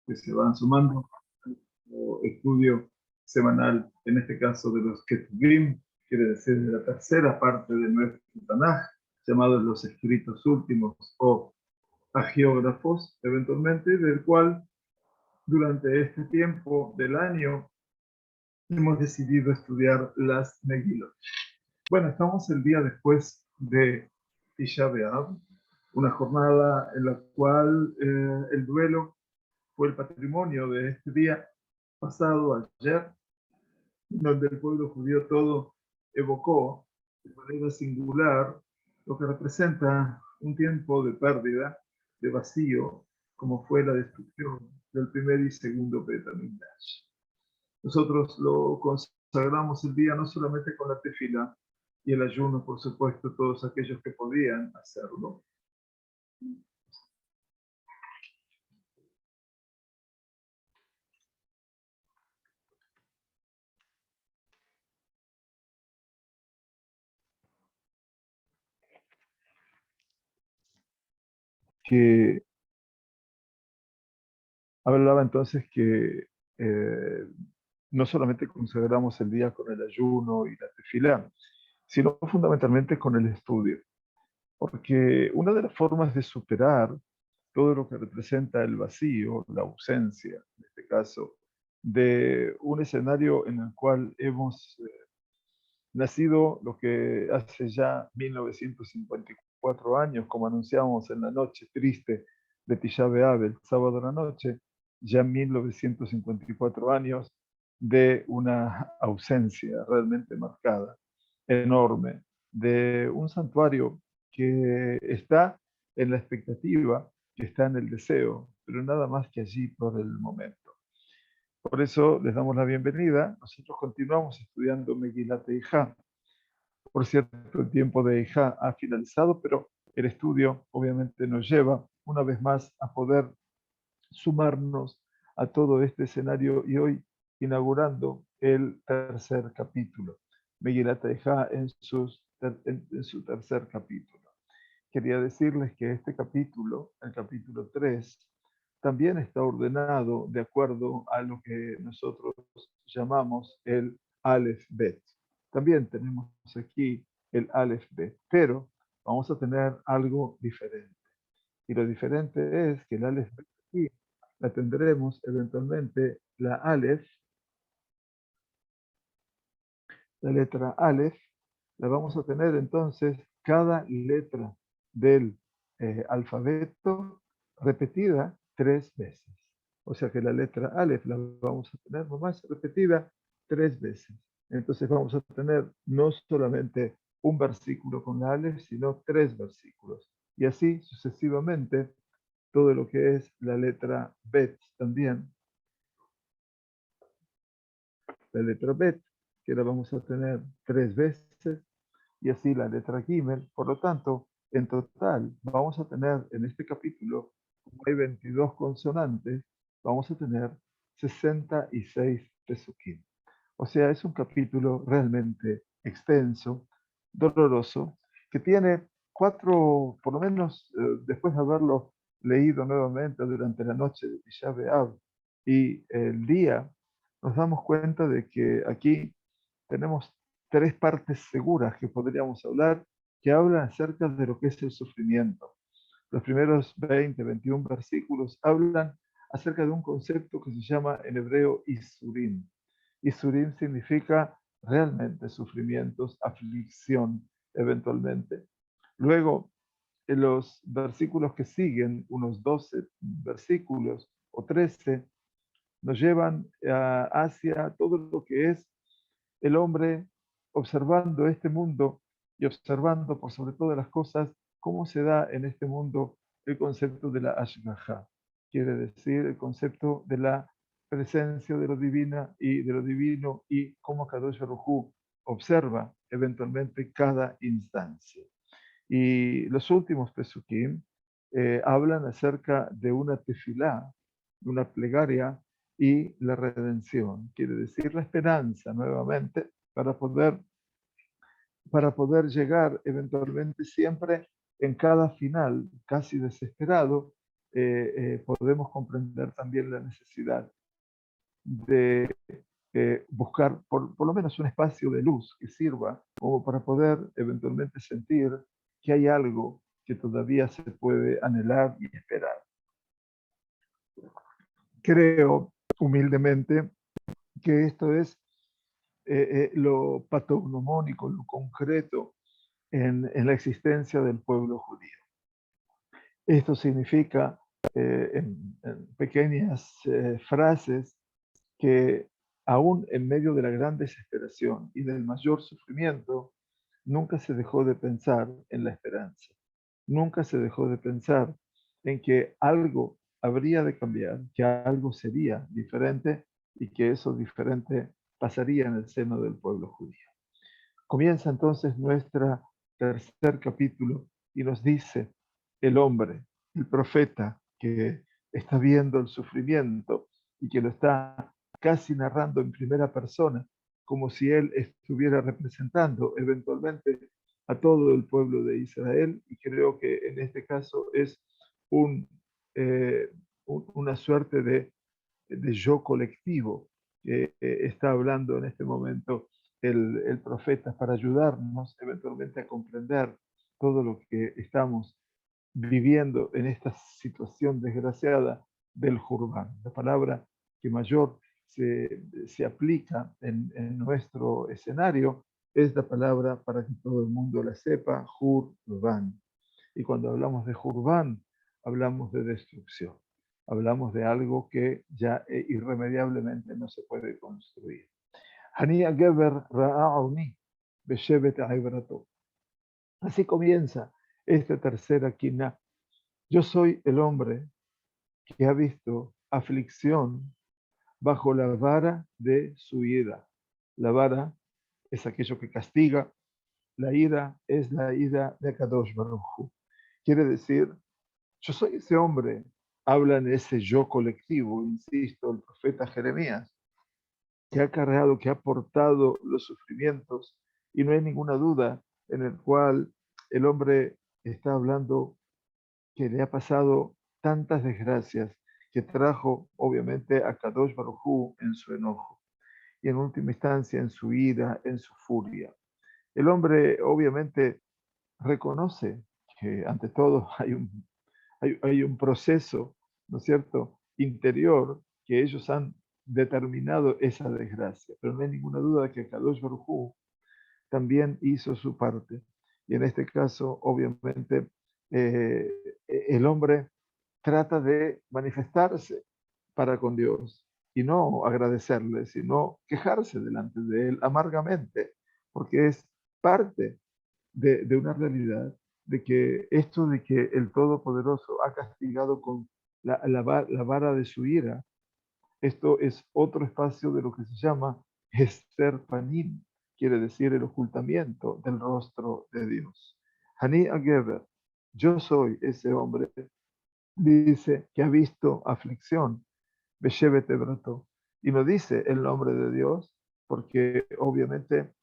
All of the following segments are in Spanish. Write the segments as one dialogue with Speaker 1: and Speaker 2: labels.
Speaker 1: que se van sumando al estudio semanal, en este caso de los Ketuvim, quiere decir de la tercera parte de nuestro Tanaj, llamados los escritos últimos o agiógrafos, eventualmente, del cual durante este tiempo del año hemos decidido estudiar las Megilot. Bueno, estamos el día después de Tisha B'Av, una jornada en la cual el duelo fue el patrimonio de este día pasado ayer, donde el pueblo judío todo evocó de manera singular lo que representa un tiempo de pérdida, de vacío, como fue la destrucción del primer y segundo Beit HaMikdash. Nosotros lo consagramos el día no solamente con la tefila y el ayuno, por supuesto, todos aquellos que podían hacerlo, que hablaba entonces que no solamente consagramos el día con el ayuno y la tefilá, sino fundamentalmente con el estudio. Porque una de las formas de superar todo lo que representa el vacío, la ausencia, en este caso, de un escenario en el cual hemos nacido lo que hace ya 1954 años, como anunciamos en la noche triste de Tisha B'Av, el sábado de la noche, ya 1954 años de una ausencia realmente marcada, enorme, de un santuario que está en la expectativa, que está en el deseo, pero nada más que allí por el momento. Por eso les damos la bienvenida. Nosotros continuamos estudiando Megilat Eijá. Por cierto, el tiempo de Eijá ha finalizado, pero el estudio obviamente nos lleva una vez más a poder sumarnos a todo este escenario y hoy inaugurando el tercer capítulo, Megilat Eijá en su tercer capítulo. Quería decirles que este capítulo, el capítulo 3, también está ordenado de acuerdo a lo que nosotros llamamos el Aleph Bet. También tenemos aquí el Aleph Bet, pero vamos a tener algo diferente. Y lo diferente es que el Aleph Bet aquí la tendremos eventualmente la Aleph, la letra Aleph, la vamos a tener entonces cada letra del alfabeto repetida 3 veces. O sea que la letra Aleph la vamos a tener nomás repetida 3 veces. Entonces vamos a tener no solamente un versículo con la Aleph, sino 3 versículos. Y así sucesivamente todo lo que es la letra Bet también. La letra Bet, que la vamos a tener 3 veces, y así la letra Gimel. Por lo tanto, en total vamos a tener en este capítulo, como hay 22 consonantes, vamos a tener 66 pesukim. O sea, es un capítulo realmente extenso, doloroso, que tiene 4, por lo menos después de haberlo leído nuevamente durante la noche de Tisha B'Av y el día, nos damos cuenta de que aquí tenemos 3 partes seguras que podríamos hablar, que hablan acerca de lo que es el sufrimiento. Los primeros 20, 21 versículos hablan acerca de un concepto que se llama en hebreo Isurim. Isurim significa realmente sufrimientos, aflicción, eventualmente. Luego, en los versículos que siguen, unos 12 versículos o 13, nos llevan hacia todo lo que es el hombre observando este mundo y observando por sobre todas las cosas cómo se da en este mundo el concepto de la Ashgaha. Quiere decir el concepto de la presencia de lo divina y de lo divino y cómo Kadosh Baruj Hu observa eventualmente cada instancia. Y los últimos Pesukim hablan acerca de una tefilá, una plegaria y la redención, quiere decir la esperanza nuevamente para poder llegar eventualmente siempre en cada final, casi desesperado, podemos comprender también la necesidad de buscar por lo menos un espacio de luz que sirva como para poder eventualmente sentir que hay algo que todavía se puede anhelar y esperar. Creo humildemente que esto es lo patognomónico, lo concreto en la existencia del pueblo judío. Esto significa, en pequeñas frases, que aún en medio de la gran desesperación y del mayor sufrimiento, nunca se dejó de pensar en la esperanza. Nunca se dejó de pensar en que algo habría de cambiar, que algo sería diferente y que eso diferente pasaría en el seno del pueblo judío. Comienza entonces nuestro tercer capítulo y nos dice el hombre, el profeta que está viendo el sufrimiento y que lo está casi narrando en primera persona, como si él estuviera representando eventualmente a todo el pueblo de Israel. Y creo que en este caso es un, una suerte de yo colectivo que está hablando en este momento el profeta para ayudarnos eventualmente a comprender todo lo que estamos viviendo en esta situación desgraciada del Jurban. La palabra que mayor se aplica en nuestro escenario es la palabra, para que todo el mundo la sepa, Jurban. Y cuando hablamos de Jurban, hablamos de destrucción. Hablamos de algo que ya irremediablemente no se puede construir. Hania Geber Ra'auni, Beshevet Aibrato. Así comienza esta tercera quina. Yo soy el hombre que ha visto aflicción bajo la vara de su ira. La vara es aquello que castiga, la ira es la ira de Kadosh Baruj Hu. Quiere decir, yo soy ese hombre, habla en ese yo colectivo, insisto, el profeta Jeremías, que ha cargado, que ha portado los sufrimientos, y no hay ninguna duda en el cual el hombre está hablando que le ha pasado tantas desgracias que trajo obviamente a Kadosh Baruj Hu en su enojo y en última instancia en su ira, en su furia. El hombre obviamente reconoce que ante todo hay un proceso, ¿no es cierto?, interior que ellos han determinado esa desgracia, pero no hay ninguna duda de que Kadosh Baruj Hu también hizo su parte. Y en este caso, obviamente, eh, el hombre trata de manifestarse para con Dios y no agradecerle, sino quejarse delante de Él amargamente, porque es parte de una realidad de que esto de que el Todopoderoso ha castigado con la vara de su ira, esto es otro espacio de lo que se llama Hester Panim, quiere decir el ocultamiento del rostro de Dios. Hani Ageber, yo soy ese hombre, dice que ha visto aflicción, Beshevet Ebrato, y no dice el nombre de Dios, porque obviamente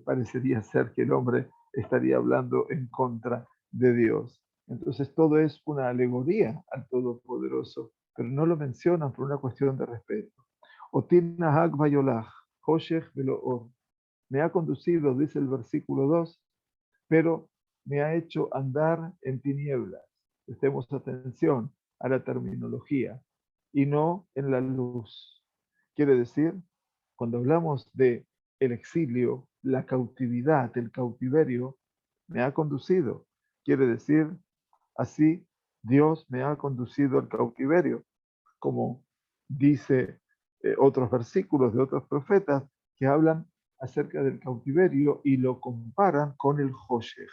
Speaker 1: parecería ser que el hombre estaría hablando en contra de Dios. Entonces todo es una alegoría al Todopoderoso, pero no lo mencionan por una cuestión de respeto. Otina Hag Bayolach, Hoshech Veloor. Me ha conducido, dice el versículo 2, pero me ha hecho andar en tinieblas. Prestemos atención a la terminología y no en la luz. Quiere decir, cuando hablamos de el exilio, la cautividad, el cautiverio, me ha conducido. Quiere decir, así Dios me ha conducido al cautiverio, como dice otros versículos de otros profetas que hablan acerca del cautiverio y lo comparan con el Hoshech.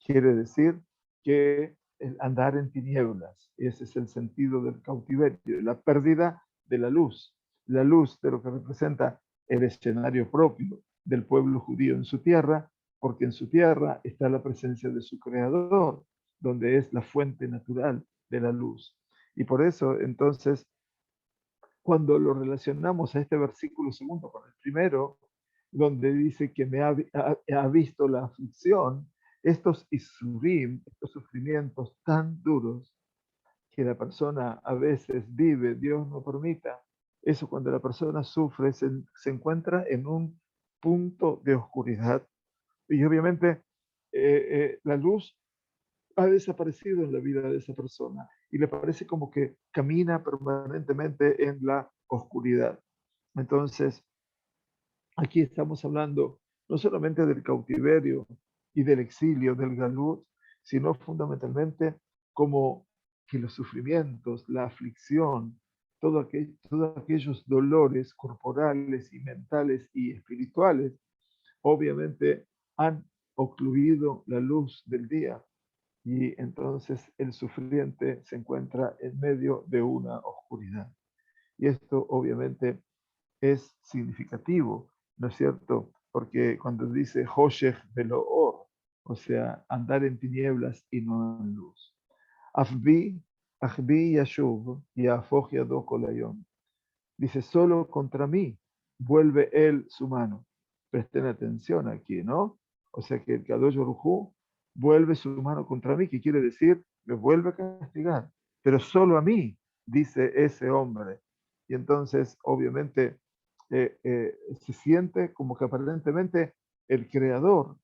Speaker 1: Quiere decir que el andar en tinieblas, ese es el sentido del cautiverio, la pérdida de la luz de lo que representa el escenario propio del pueblo judío en su tierra, porque en su tierra está la presencia de su creador, donde es la fuente natural de la luz. Y por eso, entonces, cuando lo relacionamos a este versículo segundo con el primero, donde dice que ha visto la aflicción, estos isurim, estos sufrimientos tan duros, que la persona a veces vive, Dios no permita, eso cuando la persona sufre se encuentra en un punto de oscuridad y obviamente la luz ha desaparecido en la vida de esa persona y le parece como que camina permanentemente en la oscuridad. Entonces, aquí estamos hablando no solamente del cautiverio y del exilio, del galut, sino fundamentalmente como que los sufrimientos, la aflicción, todos aquellos dolores corporales y mentales y espirituales, obviamente han ocluido la luz del día y entonces el sufriente se encuentra en medio de una oscuridad. Y esto obviamente es significativo, ¿no es cierto? Porque cuando dice Hoshech Veloor, o sea, andar en tinieblas y no en luz. Afbi, Achbi Yashuv y Afoch Yado Kolayom. Dice, solo contra mí vuelve él su mano. Presten atención aquí, ¿no? O sea que el Kadosh Baruj Hu vuelve su mano contra mí, que quiere decir, me vuelve a castigar, pero solo a mí, dice ese hombre. Y entonces, obviamente, se siente como que aparentemente el Creador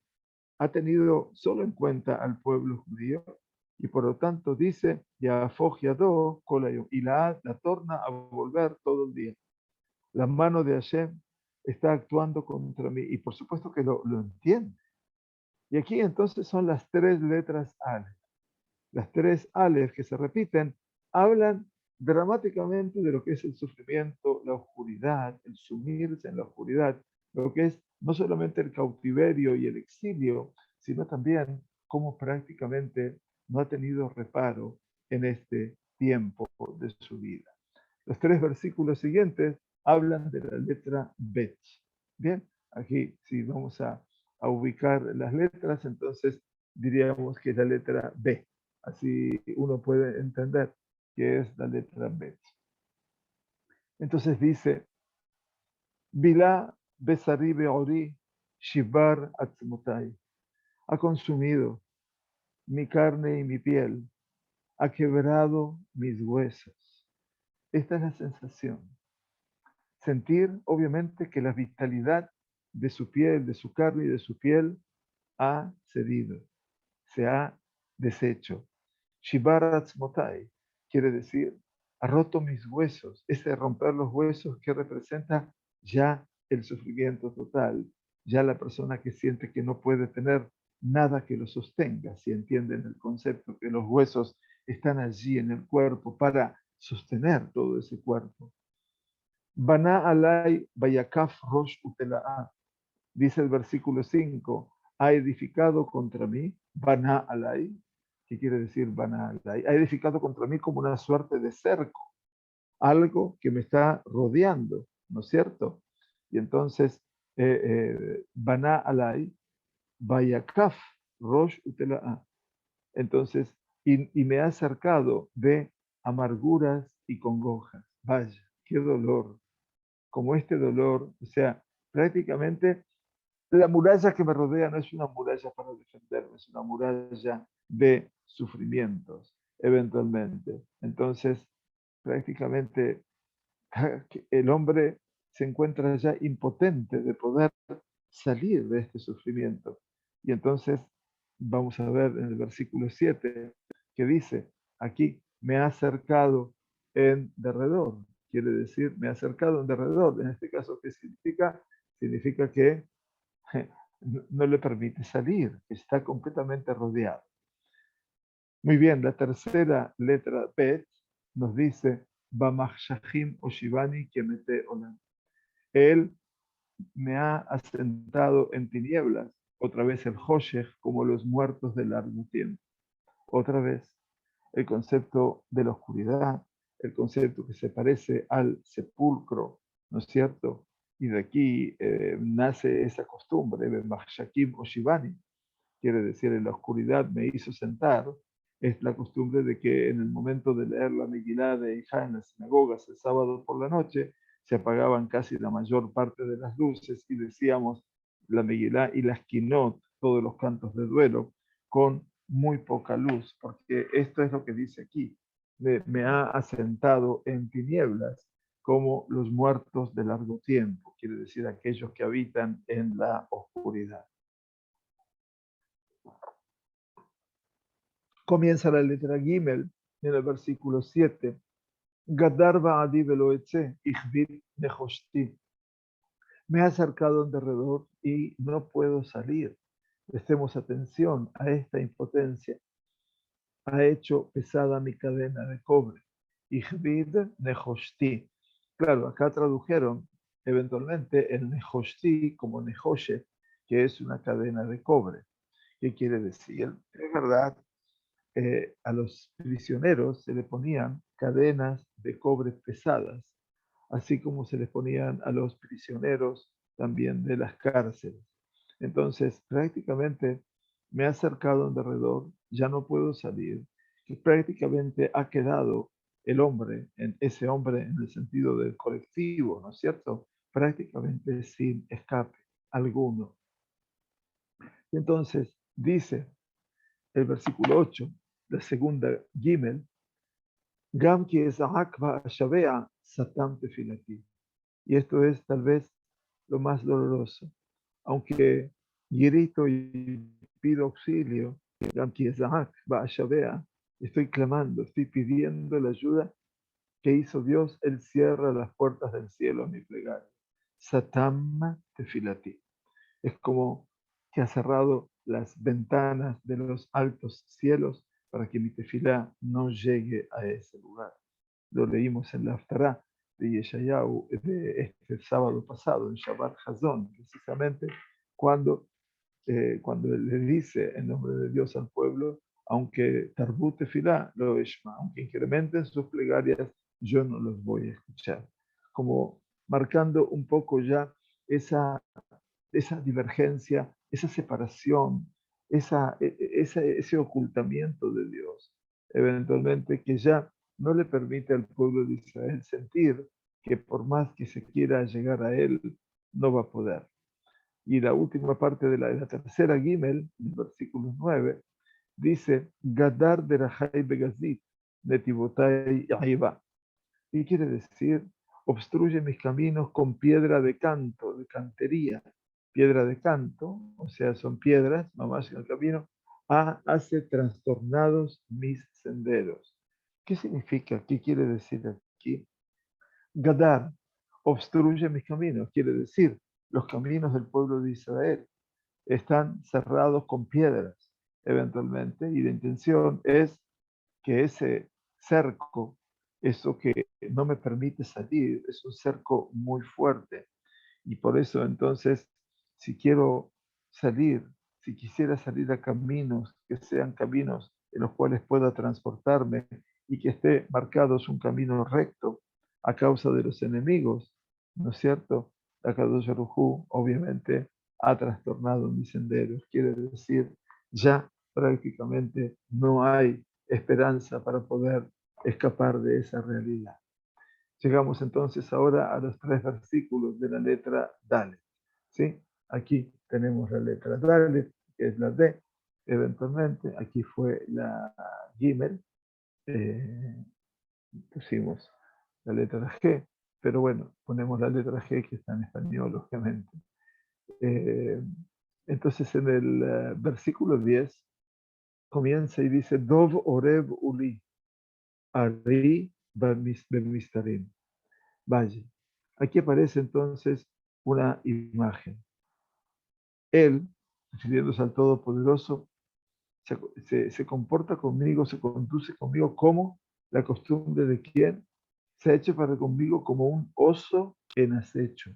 Speaker 1: ha tenido solo en cuenta al pueblo judío y por lo tanto dice, Yahafoj Yado Kolayom, y la torna a volver todo el día. La mano de Hashem está actuando contra mí y por supuesto que lo entiende. Y aquí entonces son las tres letras Aleph. Las tres Aleph que se repiten hablan dramáticamente de lo que es el sufrimiento, la oscuridad, el sumirse en la oscuridad, lo que es no solamente el cautiverio y el exilio, sino también cómo prácticamente no ha tenido reparo en este tiempo de su vida. Los tres versículos siguientes hablan de la letra Bet. Bien, aquí si vamos a ubicar las letras, entonces diríamos que es la letra B. Así uno puede entender que es la letra Bet. Entonces dice, Bilá Besari Beori Shibar Atzmutai. Ha consumido mi carne y mi piel, ha quebrado mis huesos. Esta es la sensación. Sentir, obviamente, que la vitalidad de su piel, de su carne y de su piel ha cedido, se ha deshecho. Shibaratz motai quiere decir, ha roto mis huesos. Ese romper los huesos que representa ya el sufrimiento total, ya la persona que siente que no puede tener nada que lo sostenga, si entienden el concepto que los huesos están allí en el cuerpo para sostener todo ese cuerpo. Baná alay bayakaf rosh utela'a. Dice el versículo 5, ha edificado contra mí, Baná alay. ¿Qué quiere decir Baná alay? Ha edificado contra mí como una suerte de cerco, algo que me está rodeando, ¿no es cierto? Y entonces, Baná alay, bayakaf rosh utela'a. Entonces, y me ha acercado de amarguras y congojas. Vaya, qué dolor, como este dolor, o sea, prácticamente la muralla que me rodea no es una muralla para defenderme, es una muralla de sufrimientos, eventualmente. Entonces, prácticamente el hombre se encuentra ya impotente de poder salir de este sufrimiento. Y entonces vamos a ver en el versículo 7 que dice, aquí me ha acercado en derredor, quiere decir, me ha acercado en derredor. En este caso, ¿qué significa? Significa que no le permite salir, está completamente rodeado. Muy bien, la tercera letra Bet nos dice, Bamachshachim Oshivani Kemete Olam. Él me ha asentado en tinieblas, otra vez el Hoshech, como los muertos de largo tiempo. Otra vez el concepto de la oscuridad, el concepto que se parece al sepulcro, ¿no es cierto? Y de aquí nace esa costumbre, Bamachshachim Oshivani, quiere decir en la oscuridad me hizo sentar, es la costumbre de que en el momento de leer la Megilá de Hija en las sinagogas el sábado por la noche, se apagaban casi la mayor parte de las luces y decíamos la Megilá y las Kinot, todos los cantos de duelo, con muy poca luz, porque esto es lo que dice aquí. me ha asentado en tinieblas como los muertos de largo tiempo, quiere decir aquellos que habitan en la oscuridad. Comienza la letra Gimel en el versículo 7. Gadar ba'adi velo etze, ichbid nehoshti. Me he acercado en derredor y no puedo salir. Prestemos atención a esta impotencia. Ha hecho pesada mi cadena de cobre. Ichbid nehoshti. Claro, acá tradujeron eventualmente el nehoshti como nehoshet, que es una cadena de cobre. ¿Qué quiere decir? Es verdad, a los prisioneros se le ponían cadenas de cobre pesadas, así como se les ponían a los prisioneros también de las cárceles. Entonces, prácticamente me ha acercado en derredor, ya no puedo salir, y prácticamente ha quedado el hombre, ese hombre en el sentido del colectivo, ¿no es cierto? Prácticamente sin escape alguno. Entonces, dice el versículo 8, la segunda Gimel, Gam ki ezahak va'ashavea satam tefilati. Y esto es tal vez lo más doloroso. Aunque grito y pido auxilio, Gam ki ezahak va'ashavea, estoy clamando, estoy pidiendo la ayuda que hizo Dios. Él cierra las puertas del cielo a mi plegaria. Satam tefilati. Es como que ha cerrado las ventanas de los altos cielos para que mi tefilá no llegue a ese lugar. Lo leímos en la Haftará de Yeshayahu de este sábado pasado, en Shabbat Hazón, precisamente cuando él le dice en nombre de Dios al pueblo, aunque Tarbut Tefilá lo Eshma, aunque incrementen sus plegarias, yo no los voy a escuchar. Como marcando un poco ya esa divergencia, esa separación, ese ocultamiento de Dios, eventualmente que ya no le permite al pueblo de Israel sentir que por más que se quiera llegar a él, no va a poder. Y la última parte de la tercera Gimel, el versículo 9, dice, Gadar de Rahai Begazit, Netibotai Aiba. ¿Qué quiere decir? Obstruye mis caminos con piedra de canto, de cantería. Piedra de canto, o sea, son piedras, mamás en el camino, hace trastornados mis senderos. ¿Qué significa? ¿Qué quiere decir aquí? Gadar, obstruye mis caminos, quiere decir, los caminos del pueblo de Israel están cerrados con piedras, eventualmente, y la intención es que ese cerco, eso que no me permite salir, es un cerco muy fuerte. Y por eso entonces, si quiero salir, si quisiera salir a caminos que sean caminos en los cuales pueda transportarme y que esté marcados un camino recto a causa de los enemigos, ¿no es cierto? Akadosh Baruj Hu obviamente ha trastornado mis senderos. Quiere decir, ya prácticamente no hay esperanza para poder escapar de esa realidad. Llegamos entonces ahora a los 3 versículos de la letra Dalet. ¿Sí? Aquí tenemos la letra Dalet, que es la D, eventualmente. Aquí fue la Gimel. Pusimos la letra G, pero bueno, ponemos la letra G que está en español, lógicamente. Eh, entonces en el versículo 10 comienza y dice, Dov Oreb Uli, Ari Bemistarim. Vaya. Aquí aparece entonces una imagen. Él, refiriéndose al Todopoderoso, se comporta conmigo, se conduce conmigo como la costumbre de quien se ha hecho para conmigo como un oso en acecho.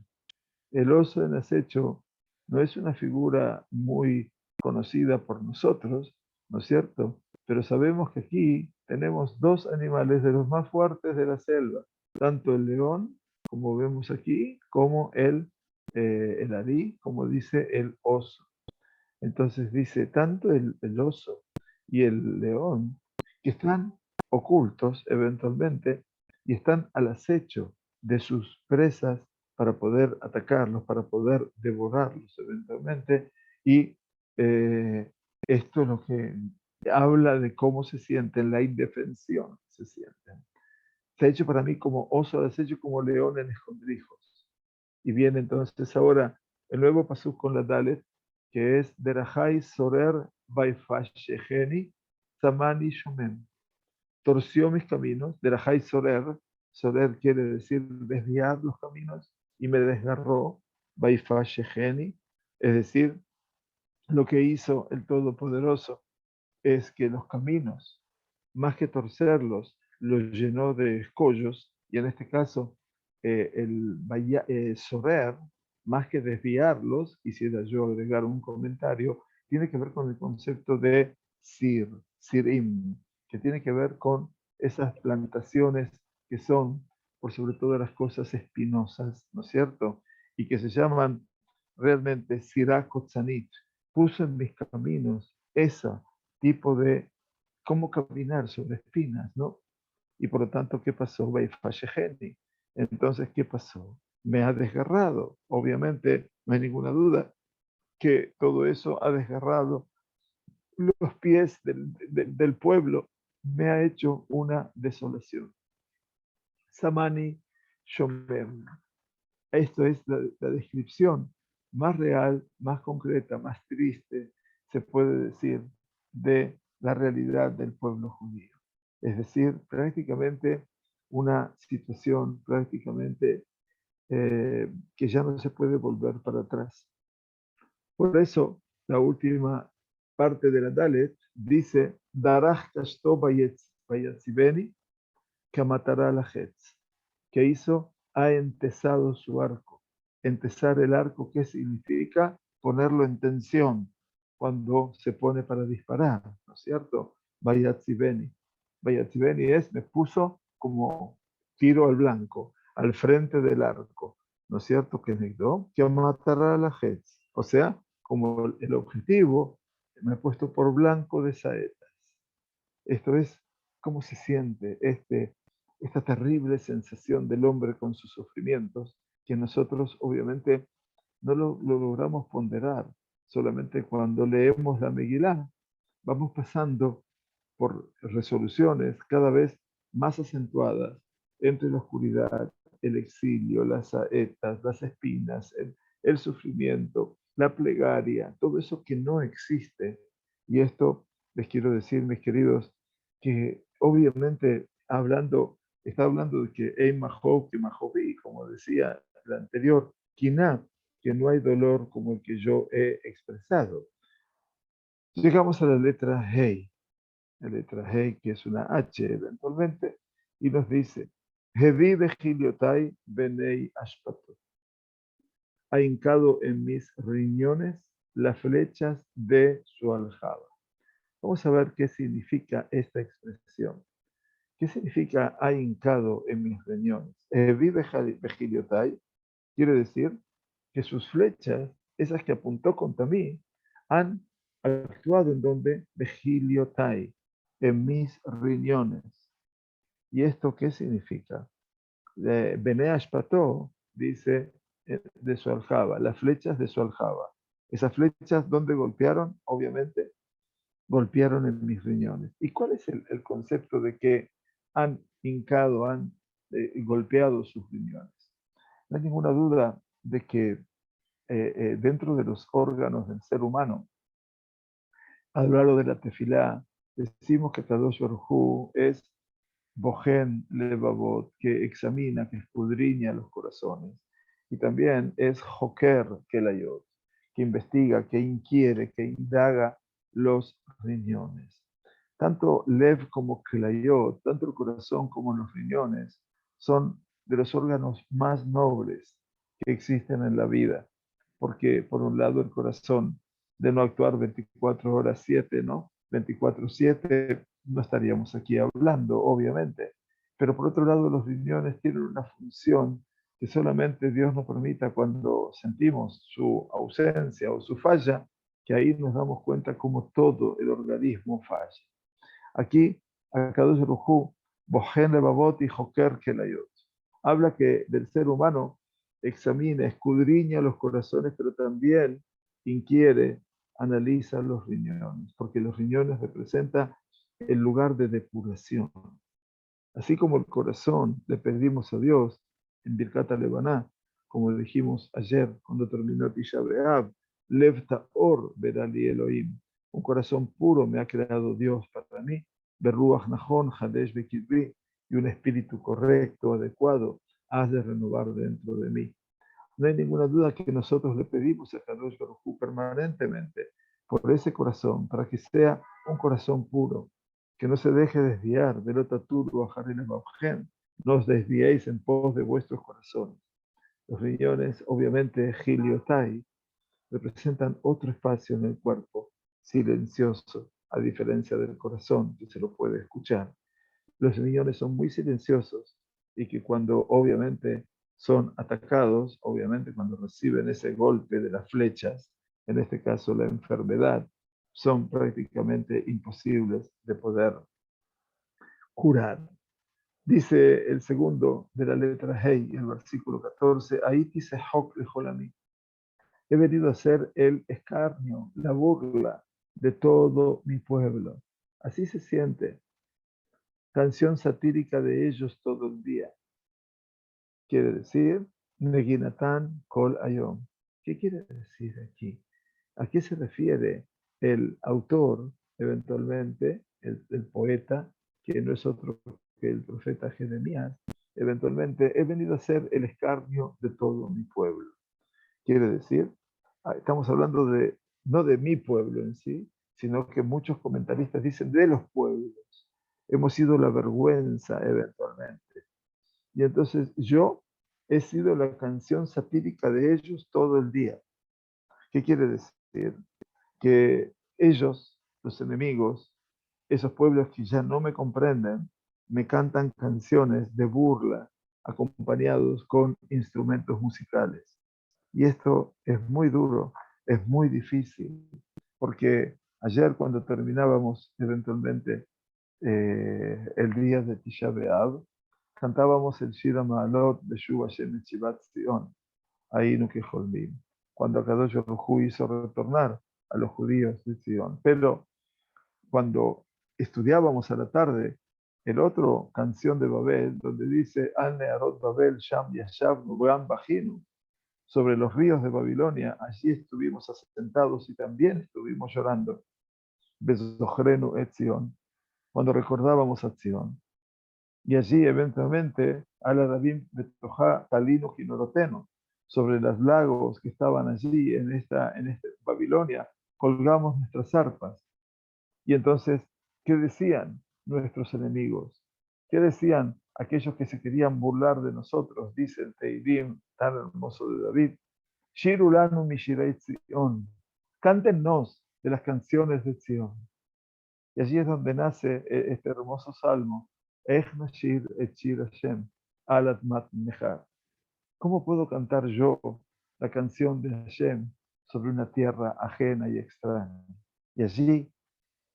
Speaker 1: El oso en acecho no es una figura muy conocida por nosotros, ¿no es cierto? Pero sabemos que aquí tenemos dos animales de los más fuertes de la selva, tanto el león, como vemos aquí, como el arí, como dice el oso. Entonces dice, tanto el oso y el león, que están ocultos eventualmente y están al acecho de sus presas para poder atacarlos, para poder devorarlos eventualmente. Y esto es lo que habla de cómo se sienten, la indefensión que se sienten. Se ha hecho para mí como oso, se ha hecho como león en escondrijos. Y viene entonces ahora el nuevo pasú con la Dalet, que es Derajai Sorer Baifasheheni Samani Shumen. Torció mis caminos, Derajai Sorer, Sorer quiere decir desviar los caminos, y me desgarró Baifasheheni, es decir, lo que hizo el Todopoderoso es que los caminos, más que torcerlos, los llenó de escollos, y en este caso, sorer, más que desviarlos, quisiera yo agregar un comentario, tiene que ver con el concepto de sirim, que tiene que ver con esas plantaciones que son, por sobre todas las cosas, espinosas, ¿no es cierto? Y que se llaman realmente sirakotzanit. Puso en mis caminos esa tipo de cómo caminar sobre espinas, ¿no? Y por lo tanto, ¿qué pasó? Beifasheheni. Entonces, ¿qué pasó? Me ha desgarrado. Obviamente, no hay ninguna duda que todo eso ha desgarrado los pies del pueblo. Me ha hecho una desolación. Samani Shomer. Esto es la descripción más real, más concreta, más triste, se puede decir, de la realidad del pueblo judío. Es decir, prácticamente una situación prácticamente que ya no se puede volver para atrás. Por eso, la última parte de la Dalet dice, Darach kashto bayatzibeni kamatara la hetz, que hizo, ha entesado su arco. Entesar el arco, ¿qué significa? Ponerlo en tensión cuando se pone para disparar, ¿no es cierto? Bayatzibeni. Bayatzibeni es, me puso como tiro al blanco, al frente del arco, ¿no es cierto? Que matará a la gente. O sea, como el objetivo, me he puesto por blanco de saetas. Esto es cómo se siente esta terrible sensación del hombre con sus sufrimientos, que nosotros obviamente no lo logramos ponderar. Solamente cuando leemos la Megilá, vamos pasando por resoluciones cada vez más acentuadas entre la oscuridad, el exilio, las saetas, las espinas, el sufrimiento, la plegaria, todo eso que no existe. Y esto les quiero decir, mis queridos, que obviamente está hablando de que Ein Mahov, que Mahovi, como decía el anterior, Kiná, que no hay dolor como el que yo he expresado. Llegamos a la letra Hei, la letra Hei, que es una H eventualmente, y nos dice, Hevi Bejiliotai Benei Ashpato. Ha hincado en mis riñones las flechas de su aljaba. Vamos a ver qué significa esta expresión. ¿Qué significa ha hincado en mis riñones? Hevi Bejiliotai quiere decir que sus flechas, esas que apuntó contra mí, han actuado en donde Bejiliotai, en mis riñones. ¿Y esto qué significa? Bene Ashpató dice de su aljaba, las flechas de su aljaba. Esas flechas, ¿dónde golpearon? Obviamente, golpearon en mis riñones. ¿Y cuál es el concepto de que han hincado, han golpeado sus riñones? No hay ninguna duda de que dentro de los órganos del ser humano, a lo largo de la tefilá, decimos que Kadosh Baruj Hu es Bohen Levavot, que examina, que escudriña los corazones. Y también es Joker Kelayot, que investiga, que inquiere, que indaga los riñones. Tanto Lev como Kelayot, tanto el corazón como los riñones, son de los órganos más nobles que existen en la vida. Porque por un lado el corazón, de no actuar 24 horas 7, ¿no? 24/7, no estaríamos aquí hablando, obviamente. Pero por otro lado, los riñones tienen una función que solamente Dios nos permita cuando sentimos su ausencia o su falla, que ahí nos damos cuenta cómo todo el organismo falla. Aquí, Akadosh Baruj Hu, Bohen Levavot y Joker Kelayot, habla que del ser humano examina, escudriña los corazones, pero también inquiere, analiza los riñones, porque los riñones representan el lugar de depuración. Así como el corazón le pedimos a Dios en Birkat Levaná, como dijimos ayer cuando terminó Tisha B'Av, Lev Ta'or Berali Elohim, un corazón puro me ha creado Dios para mí, Berruach Nahon Hadesh Bekidri, y un espíritu correcto, adecuado, has de renovar dentro de mí. No hay ninguna duda que nosotros le pedimos a Kadosh Baruj Hu permanentemente por ese corazón, para que sea un corazón puro, que no se deje desviar del otaturu a Jaril Baujen, no os desviéis en pos de vuestros corazones. Los riñones, obviamente, Giliotai, representan otro espacio en el cuerpo, silencioso, a diferencia del corazón, que se lo puede escuchar. Los riñones son muy silenciosos y que cuando obviamente son atacados, obviamente cuando reciben ese golpe de las flechas, en este caso la enfermedad, son prácticamente imposibles de poder curar. Dice el segundo de la letra Hei, el versículo 14, Aiti sehok lejolami. He venido a ser el escarnio, la burla de todo mi pueblo. Así se siente. Canción satírica de ellos todo el día. Quiere decir, Neginatan Kol Ayom. ¿Qué quiere decir aquí? ¿A qué se refiere el autor, eventualmente, el poeta, que no es otro que el profeta Jeremías? Eventualmente, he venido a ser el escarnio de todo mi pueblo. Quiere decir, estamos hablando de, no de mi pueblo en sí, sino que muchos comentaristas dicen de los pueblos. Hemos sido la vergüenza eventualmente. Y entonces yo he sido la canción satírica de ellos todo el día. ¿Qué quiere decir? Que ellos, los enemigos, esos pueblos que ya no me comprenden, me cantan canciones de burla acompañados con instrumentos musicales. Y esto es muy duro, es muy difícil, porque ayer cuando terminábamos eventualmente el día de Tisha B'Av, cantábamos el Shira Ma'alot de Shuv Hashem et Shivat Zion, ahí no que Jolmim, cuando Akadosh Baruj Hu hizo retornar a los judíos de Zion. Pero cuando estudiábamos a la tarde el otro canción de Babel, donde dice Al Nearot Babel Sham Yashav Nuban Bajinu, sobre los ríos de Babilonia, allí estuvimos asentados y también estuvimos llorando. Bezochrenu et Zion, cuando recordábamos a Zion. Y allí eventualmente, Ala David Betoja Talino Ginoroteno, sobre los lagos que estaban allí en esta Babilonia, colgamos nuestras arpas. Y entonces, ¿qué decían nuestros enemigos? ¿Qué decían aquellos que se querían burlar de nosotros? Dice el Teirim tan hermoso de David. Shirulanu Mishirei Zion. Cántennos de las canciones de Zion. Y allí es donde nace este hermoso salmo. Ech nashir et shir Hashem, alat mat nehar. ¿Cómo puedo cantar yo la canción de Hashem sobre una tierra ajena y extraña? Y allí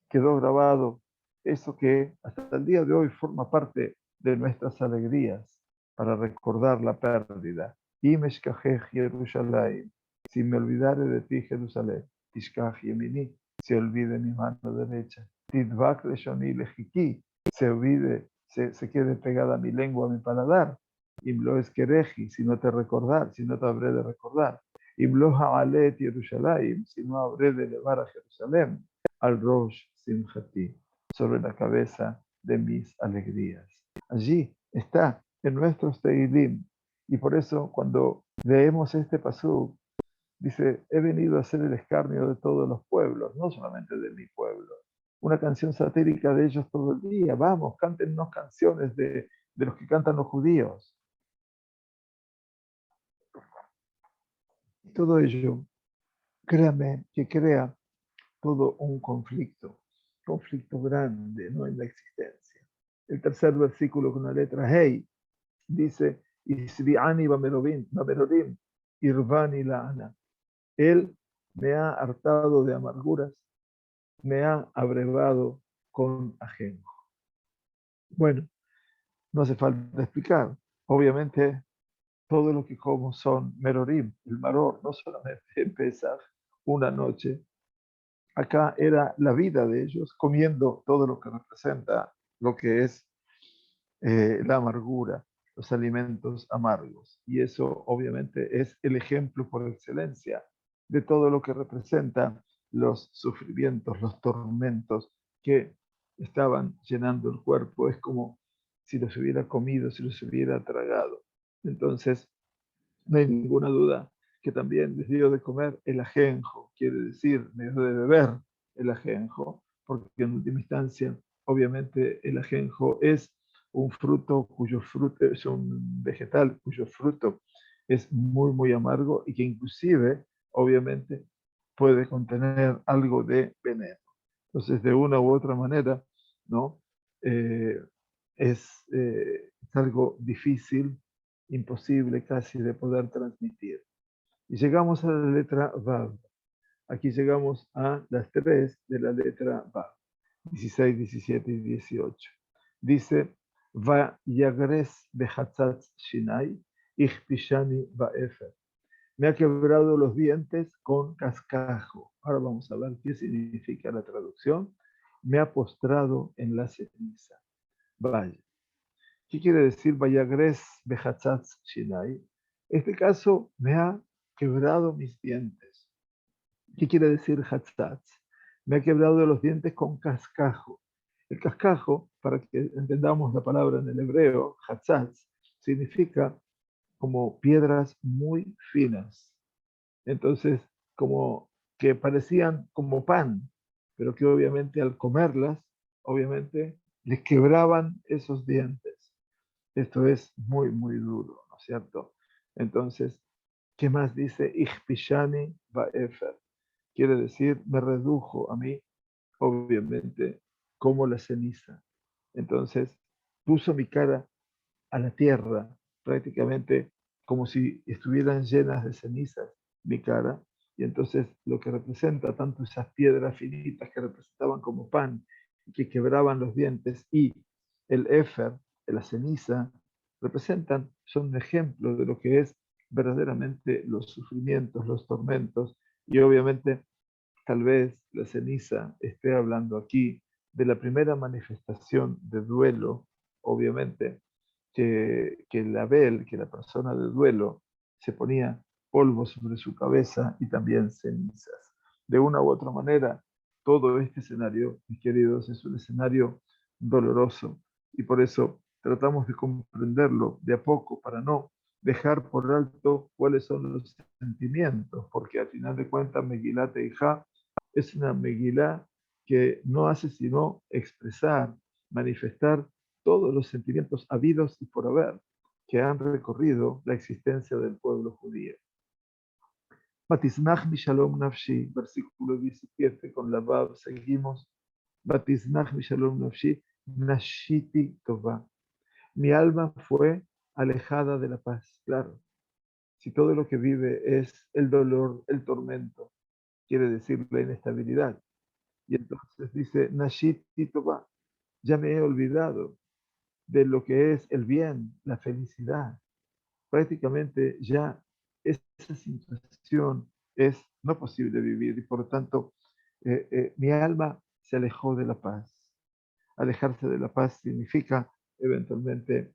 Speaker 1: quedó grabado eso que hasta el día de hoy forma parte de nuestras alegrías para recordar la pérdida. Imeshkajej Yerushalayim, si me olvidare de ti, Jerusalén, Tishkaj Yemini, se olvide mi mano derecha. Tidvak Leshoni Lejiki, se olvide, se quede pegada mi lengua a mi paladar. Imlo Eskereji, si no te recordar, si no te habré de recordar. Imlo Haalet Yerushalayim, si no habré de elevar a Jerusalén. Al Rosh Simchati, sobre la cabeza de mis alegrías. Allí está en nuestros Teilim. Y por eso cuando leemos este pasú, dice, he venido a ser el escarnio de todos los pueblos, no solamente de mi pueblo. Una canción satírica de ellos todo el día. Vamos, cántennos canciones de los que cantan los judíos. Y todo ello, créame que crea todo un conflicto grande, ¿no?, en la existencia. El tercer versículo con la letra Hey dice, Isbi'ani bamerorim, irvani la'ana. Él me ha hartado de amarguras, me ha abrevado con ajenjo. Bueno, no hace falta explicar. Obviamente, todo lo que como son merorim, el maror, no solamente en Pesach, una noche, Acá era la vida de ellos comiendo todo lo que representa lo que es la amargura, los alimentos amargos. Y eso obviamente es el ejemplo por excelencia de todo lo que representa los sufrimientos, los tormentos que estaban llenando el cuerpo. Es como si los hubiera comido, si los hubiera tragado. Entonces, no hay ninguna duda que también les dio de comer el ajenjo, quiere decir, les dio de beber el ajenjo, porque en última instancia, obviamente, el ajenjo es un fruto cuyo fruto es un vegetal cuyo fruto es muy, muy amargo y que inclusive, obviamente, puede contener algo de veneno. Entonces, de una u otra manera, ¿no? Eh, es algo difícil, imposible casi de poder transmitir. Y llegamos a la letra Vav. Aquí llegamos a las tres de la letra Vav, 16, 17 y 18. Dice, Va yagres behatzatz shinai, ichpishani baefer. Me ha quebrado los dientes con cascajo. Ahora vamos a ver qué significa la traducción. Me ha postrado en la ceniza. Vaya. ¿Qué quiere decir Vayagres Behatzatz Shinai? Este caso me ha quebrado mis dientes. ¿Qué quiere decir Hatzatz? Me ha quebrado los dientes con cascajo. El cascajo, para que entendamos la palabra en el hebreo, Hatzatz, significa como piedras muy finas. Entonces, como que parecían como pan, pero que obviamente al comerlas, obviamente les quebraban esos dientes. Esto es muy, muy duro, ¿no es cierto? Entonces, ¿qué más dice? Ichpishani ba'efer. Quiere decir, me redujo a mí, obviamente, como la ceniza. Entonces, puso mi cara a la tierra, prácticamente como si estuvieran llenas de cenizas mi cara. Y entonces lo que representa tanto esas piedras finitas que representaban como pan, que quebraban los dientes, y el éfer, la ceniza, representan, son un ejemplo de lo que es verdaderamente los sufrimientos, los tormentos, y obviamente tal vez la ceniza esté hablando aquí de la primera manifestación de duelo, obviamente, que el Abel, que la persona de duelo, se ponía polvo sobre su cabeza y también cenizas. De una u otra manera, todo este escenario, mis queridos, es un escenario doloroso y por eso tratamos de comprenderlo de a poco para no dejar por alto cuáles son los sentimientos, porque al final de cuentas Megilá Teijá es una Megilá que no hace sino expresar, manifestar todos los sentimientos habidos y por haber que han recorrido la existencia del pueblo judío. Batiznach mi shalom nafshi, versículo 17, con la Bab seguimos. Batiznach mi shalom nafshi, nashiti tova. Mi alma fue alejada de la paz. Claro, si todo lo que vive es el dolor, el tormento, quiere decir la inestabilidad. Y entonces dice, nashiti tova, ya me he olvidado de lo que es el bien, la felicidad. Prácticamente ya esa situación es no posible vivir y por lo tanto mi alma se alejó de la paz. Alejarse de la paz significa eventualmente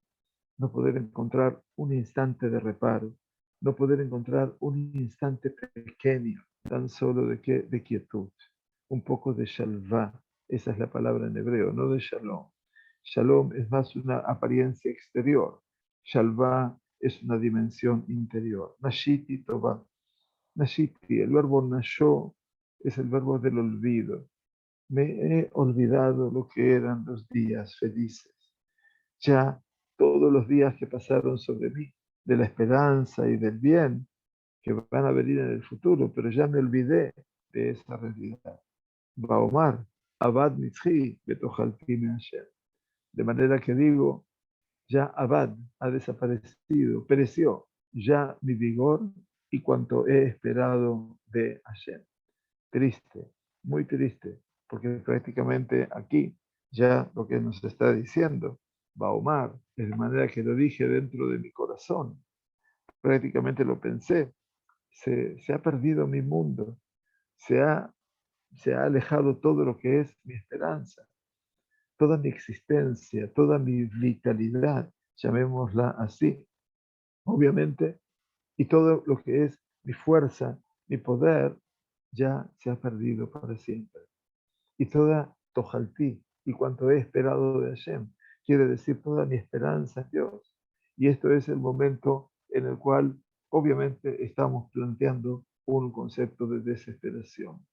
Speaker 1: no poder encontrar un instante de reparo, no poder encontrar un instante pequeño, tan solo de quietud, un poco de shalva, esa es la palabra en hebreo, no de shalom. Shalom es más una apariencia exterior, shalva es una dimensión interior. Nashiti tova. Nashiti, el verbo nashó es el verbo del olvido. Me he olvidado lo que eran los días felices. Ya todos los días que pasaron sobre mí, de la esperanza y del bien que van a venir en el futuro, pero ya me olvidé de esa realidad. Baomar, Abad Mitzhi, Betojaltime Hashem. De manera que digo, ya Abad ha desaparecido, pereció ya mi vigor y cuanto he esperado de Hashem. Triste, muy triste, porque prácticamente aquí ya lo que nos está diciendo Baomar, de manera que lo dije dentro de mi corazón, prácticamente lo pensé, se ha perdido mi mundo, se ha se ha alejado todo lo que es mi esperanza, toda mi existencia, toda mi vitalidad, llamémosla así, obviamente, y todo lo que es mi fuerza, mi poder, ya se ha perdido para siempre. Y toda tojaltí y cuanto he esperado de Hashem, quiere decir toda mi esperanza en Dios. Y esto es el momento en el cual obviamente estamos planteando un concepto de desesperación.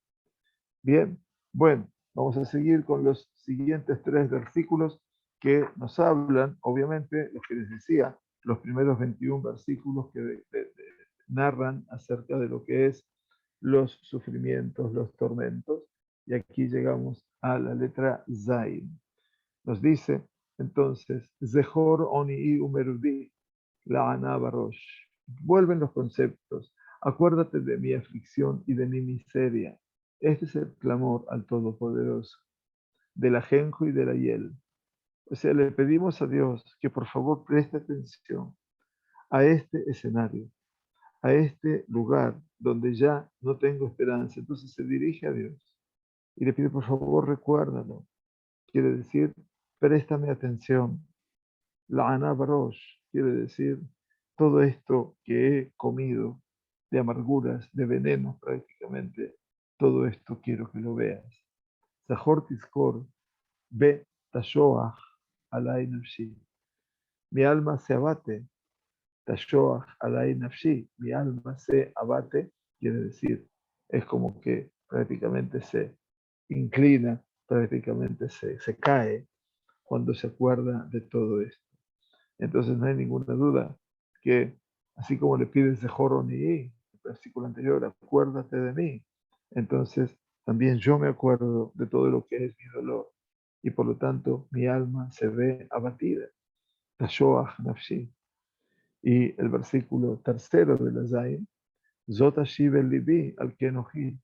Speaker 1: Bien, bueno, vamos a seguir con los siguientes 3 versículos que nos hablan, obviamente, lo que les decía, los primeros 21 versículos que narran acerca de lo que es los sufrimientos, los tormentos. Y aquí llegamos a la letra Zain. Nos dice entonces, Zehor Oni Umerudi, la Barosh. Vuelven los conceptos. Acuérdate de mi aflicción y de mi miseria. Este es el clamor al Todopoderoso, de la Genjo y de la Hiel. O sea, le pedimos a Dios que por favor preste atención a este escenario, a este lugar donde ya no tengo esperanza. Entonces se dirige a Dios y le pide por favor recuérdalo. Quiere decir, préstame atención. La Barosh quiere decir todo esto que he comido de amarguras, de venenos prácticamente, todo esto quiero que lo veas. Zahor Tizkor, Be Tashoach Alay Nafshi. Mi alma se abate, Tashoach Alay Nafshi. Mi alma se abate, quiere decir, es como que prácticamente se inclina, prácticamente se cae cuando se acuerda de todo esto. Entonces no hay ninguna duda que, así como le pides de Joroni, el versículo anterior, acuérdate de mí. Entonces también yo me acuerdo de todo lo que es mi dolor y por lo tanto mi alma se ve abatida. Tashoach nafshi. Y el versículo tercero de la Zayn, Zot ashiv el libi al kenohi.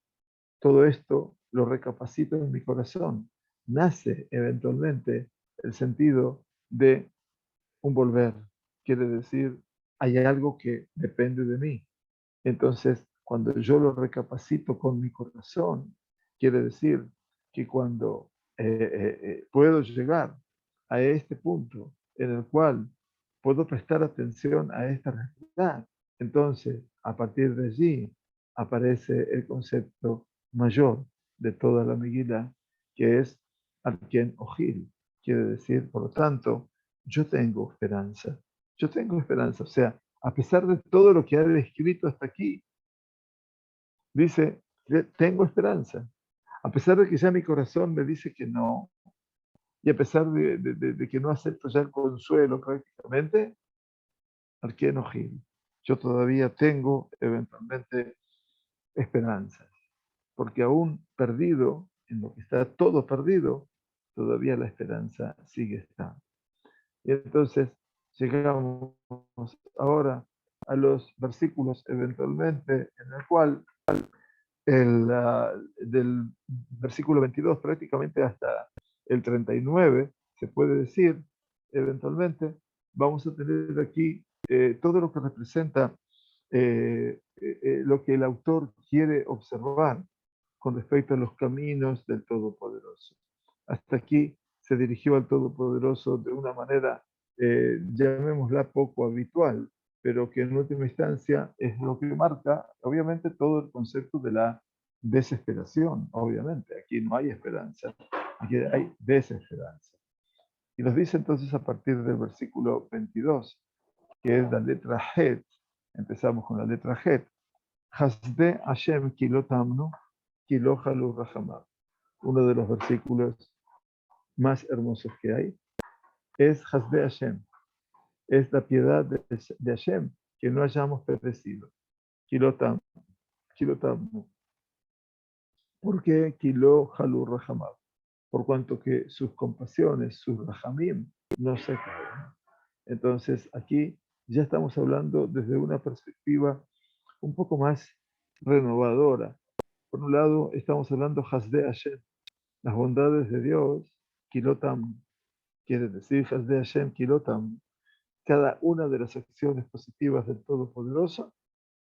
Speaker 1: Todo esto lo recapacito en mi corazón. Nace eventualmente el sentido de un volver. Quiere decir, hay algo que depende de mí. Entonces, cuando yo lo recapacito con mi corazón, quiere decir que cuando puedo llegar a este punto en el cual puedo prestar atención a esta realidad, entonces, a partir de allí, aparece el concepto mayor de toda la Megilá, que es Arken Ojil. Quiere decir, por lo tanto, yo tengo esperanza. Yo tengo esperanza. O sea, a pesar de todo lo que ha descrito hasta aquí, dice, tengo esperanza. A pesar de que ya mi corazón me dice que no, y a pesar de que no acepto ya el consuelo prácticamente, Arqueno Gil, yo todavía tengo eventualmente esperanza, porque aún perdido, en lo que está todo perdido, todavía la esperanza sigue estando. Y entonces llegamos ahora a los versículos eventualmente en el cual del versículo 22 prácticamente hasta el 39, se puede decir, eventualmente, vamos a tener aquí todo lo que representa lo que el autor quiere observar con respecto a los caminos del Todopoderoso. Hasta aquí se dirigió al Todopoderoso de una manera, llamémosla poco habitual, pero que en última instancia es lo que marca, obviamente, todo el concepto de la desesperación, obviamente. Aquí no hay esperanza, aquí hay desesperanza. Y nos dice entonces a partir del versículo 22, que es la letra Het, empezamos con la letra Het, Hasde Hashem kilotamnu, kilohalu rahamah. Uno de los versículos más hermosos que hay es Hasde Hashem, es la piedad de Hashem, que no hayamos perecido. Kilotam, kilotam, ¿por qué kilo halu rahamab? Por cuanto que sus compasiones, sus rahamim, no se caen. Entonces aquí ya estamos hablando desde una perspectiva un poco más renovadora. Por un lado, estamos hablando Hasde Hashem, las bondades de Dios, kilotam, quiere decir Hasde Hashem, kilotam, cada una de las acciones positivas del Todopoderoso,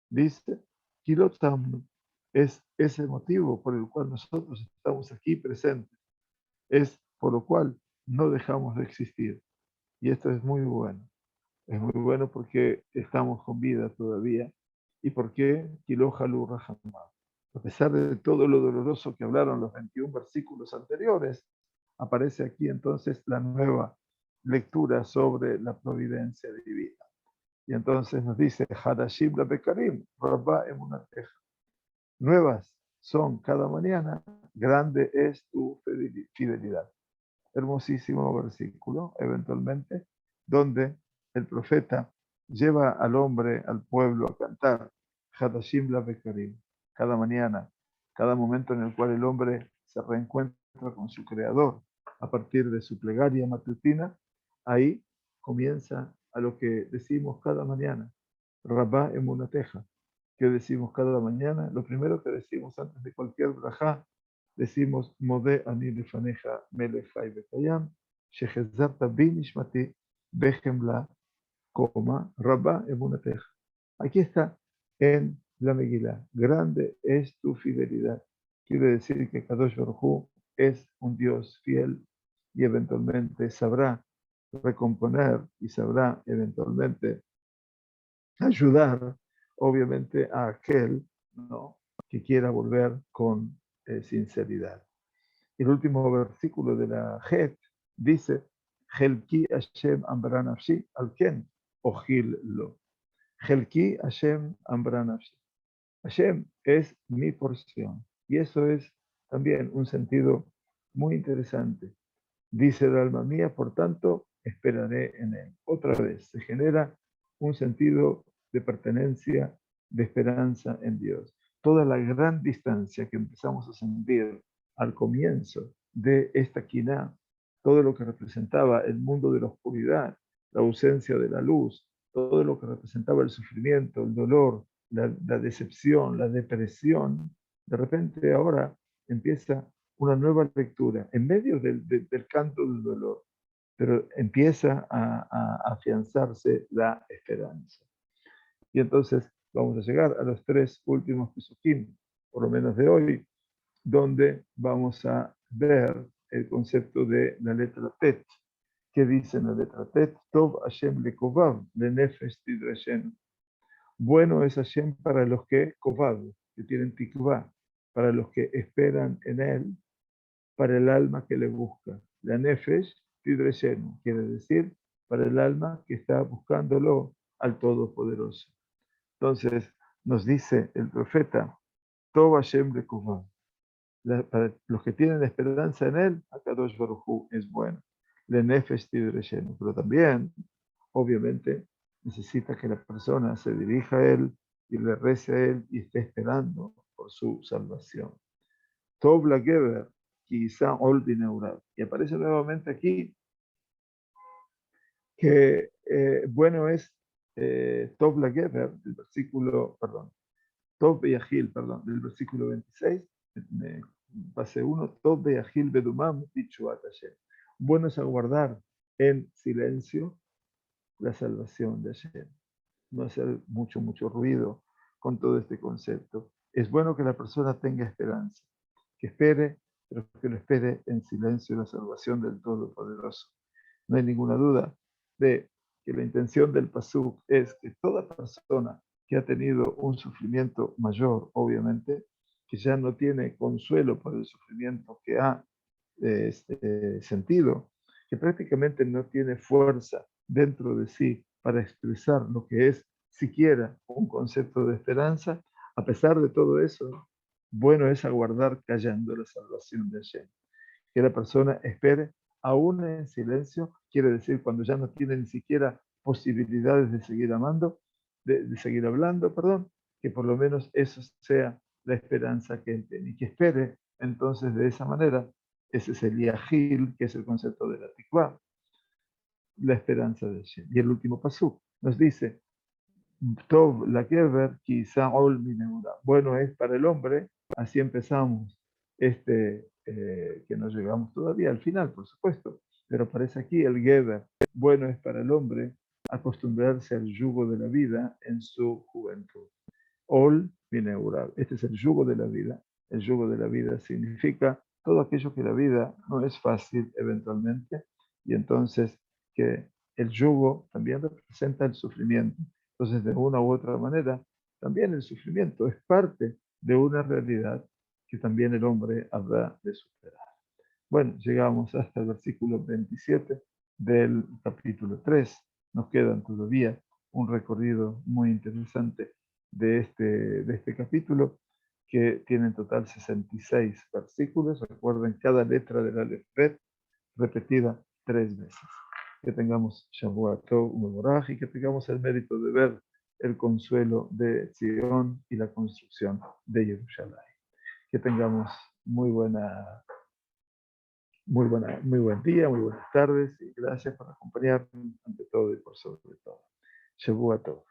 Speaker 1: dice, kilotam, Es ese motivo por el cual nosotros estamos aquí presentes. Es por lo cual no dejamos de existir. Y esto es muy bueno. Es muy bueno porque estamos con vida todavía. ¿Y por qué? Kilohalu Rahamah. A pesar de todo lo doloroso que hablaron los 21 versículos anteriores, aparece aquí entonces la nueva lectura sobre la providencia divina. Y entonces nos dice, Hadashim la Bekarim, Rabba Emunateja. Nuevas son cada mañana, grande es tu fidelidad. Hermosísimo versículo, eventualmente, donde el profeta lleva al hombre, al pueblo, a cantar Hadashim la Bekarim, cada mañana, cada momento en el cual el hombre se reencuentra con su creador a partir de su plegaria matutina, ahí comienza a lo que decimos cada mañana, Rabá Emunateja, que decimos cada mañana, lo primero que decimos antes de cualquier brajá, decimos Modé ani lefaneja melech chai vekayam, shechezarta bi nishmati behemla coma rabba emunateja. Aquí está en la Megilá. Grande es tu fidelidad. Quiere decir que Kadosh Baruj Hu es un Dios fiel y eventualmente sabrá recomponer y sabrá eventualmente ayudar, obviamente, a aquel, ¿no?, que quiera volver con sinceridad. El último versículo de la Het dice, Helki Hashem Ambra Nafshi, al Ken, Ojil Lo. Helki Hashem Ambra Nafshi. Hashem es mi porción. Y eso es también un sentido muy interesante. Dice el alma mía, por tanto, esperaré en él. Otra vez se genera un sentido de pertenencia, de esperanza en Dios. Toda la gran distancia que empezamos a sentir al comienzo de esta quiná, todo lo que representaba el mundo de la oscuridad, la ausencia de la luz, todo lo que representaba el sufrimiento, el dolor, la decepción, la depresión, de repente ahora empieza una nueva lectura en medio del canto del dolor, pero empieza a afianzarse la esperanza. Y entonces vamos a llegar a los tres últimos pesukim, por lo menos de hoy, donde vamos a ver el concepto de la letra Tet. ¿Qué dice en la letra Tet? Tov Hashem lekovav lenefesh tidreshen. Bueno es Hashem para los que kovav, que tienen tikvah, para los que esperan en él, para el alma que le busca. La nefesh tidreshenu, quiere decir para el alma que está buscándolo al Todopoderoso. Entonces nos dice el profeta, Tov Hashem lekovav. Para los que tienen esperanza en él, Akadosh Baruj Hu es bueno. Le nefesh tidreshenu. Pero también, obviamente, necesita que la persona se dirija a él y le rece a él y esté esperando por su salvación. Tov la Geber, quizá Olbineurad. Y aparece nuevamente aquí que bueno es Tov la Geber, del versículo, perdón, Tov Beyahil, perdón, del versículo 26, pase 1, Tov Beyahil Bedumam, Tichuat Hashem. Bueno es aguardar en silencio la salvación de Hashem. No hacer mucho ruido con todo este concepto. Es bueno que la persona tenga esperanza, que espere, pero que lo espere en silencio la salvación del Todopoderoso. No hay ninguna duda de que la intención del Pasuk es que toda persona que ha tenido un sufrimiento mayor, obviamente, que ya no tiene consuelo por el sufrimiento que ha sentido, que prácticamente no tiene fuerza dentro de sí para expresar lo que es siquiera un concepto de esperanza, a pesar de todo eso, bueno es aguardar callando la salvación de Hashem. Que la persona espere aún en silencio, quiere decir cuando ya no tiene ni siquiera posibilidades de seguir amando, de seguir hablando, perdón, que por lo menos eso sea la esperanza que él tiene y que espere entonces de esa manera. Ese es el yahil, que es el concepto de la tikvah, la esperanza de Hashem. Y el último pasú nos dice, Tov la kever, quizá ol mineura. Bueno es para el hombre, así empezamos que no llegamos todavía al final, por supuesto, pero aparece aquí el Geber. Bueno es para el hombre acostumbrarse al yugo de la vida en su juventud. Ol Bineurab. Este es el yugo de la vida. El yugo de la vida significa todo aquello que la vida no es fácil eventualmente, y entonces que el yugo también representa el sufrimiento. Entonces, de una u otra manera, también el sufrimiento es parte de una realidad que también el hombre habrá de superar. Bueno, llegamos hasta el versículo 27 del capítulo 3. Nos quedan todavía un recorrido muy interesante de este capítulo, que tiene en total 66 versículos. Recuerden, cada letra del Aleph repetida 3 veces. Que tengamos Shavua Tov Umevoraj y que tengamos el mérito de ver el consuelo de Sion y la construcción de Jerusalén. Que tengamos muy buen día, muy buenas tardes y gracias por acompañarnos ante todo y por sobre todo. Shavua Tov.